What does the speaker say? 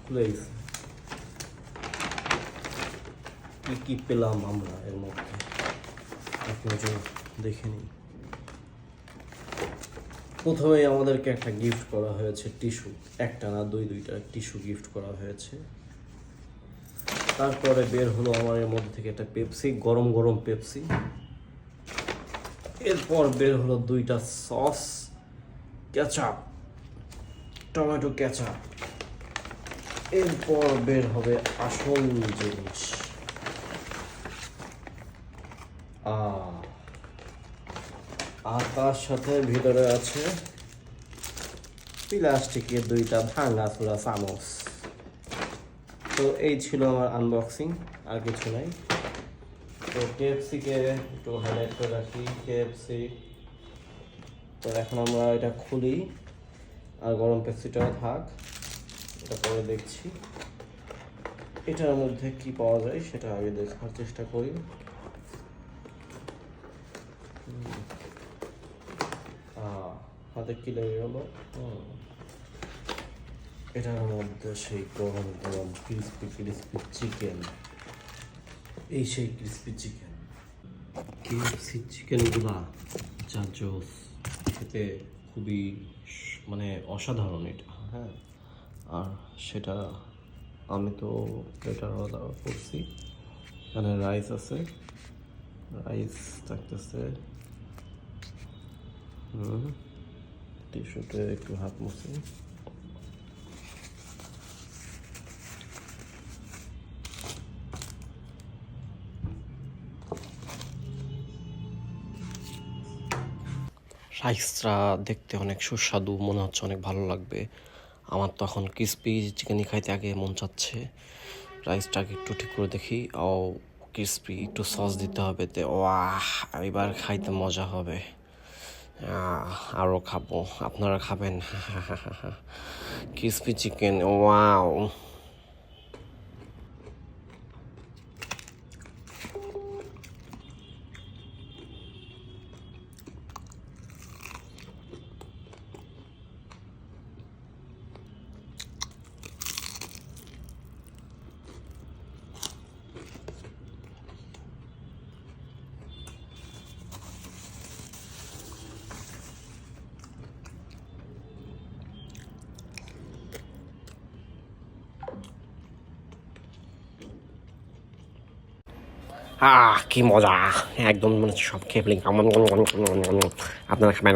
খুলে গেছে। কি কি পেলাম আমরা এর মধ্যে এক নজর দেখে নিই। প্রথমে আমাদেরকে একটা গিফট করা হয়েছে টিস্যু, একটা না দুইটা টিস্যু গিফট করা হয়েছে। তারপরে বের হলো আমার এর মধ্যে থেকে একটা পেপসি, গরম গরম পেপসি। এরপর বের হলো দুইটা সস, কেচাপ, টমেটো কেচাপ। এরপর বের হবে আসল জিনিস, আর তার সাথে ভিতরে আছে প্লাস্টিকের দুইটা ভাঙা চোরা চামচ। তো এই ছিল আমার আনবক্সিং, আর কিছু নাই। তো কেএফসিকে একটু হাইলাইট করে রাখি, কেএফসি। তো এখন আমরা এটা খুলি, আর গরম পেপসিটাও থাক, এটা পরে দেখছি। এটার মধ্যে কি পাওয়া যায় সেটা আগে দেখার চেষ্টা করি। হাতে কি লেগে গেল? এটার মধ্যে সেই গরম গরম ক্রিস্পি ক্রিস্পি চিকেন। এই সেই ক্রিস্পি চিকেন, কেএফসি চিকেনগুলা যা জোস, খেতে খুবই মানে অসাধারণ এটা। হ্যাঁ, আর সেটা আমি তো প্লেটার অর্ডার করছি। এখানে রাইস আছে, রাইস থাকতেছে। টিস্যুতে একটু হাত মুছি। রাইসটা দেখতে অনেক সুস্বাদু মনে হচ্ছে, অনেক ভালো লাগবে। আমার তো এখন ক্রিস্পি চিকেনই খাইতে আগে মন চাচ্ছে। রাইসটাকে একটু ঠিক করে দেখি। ও ক্রিস্পি, একটু সস দিতে হবে তে। ওয়াহ, এবার খাইতে মজা হবে। আরও খাবো, আপনারা খাবেন? Crispy chicken, wow. কি মজা, একদম মানে সব খেয়ে ফেলি। আপনারা খাবেন?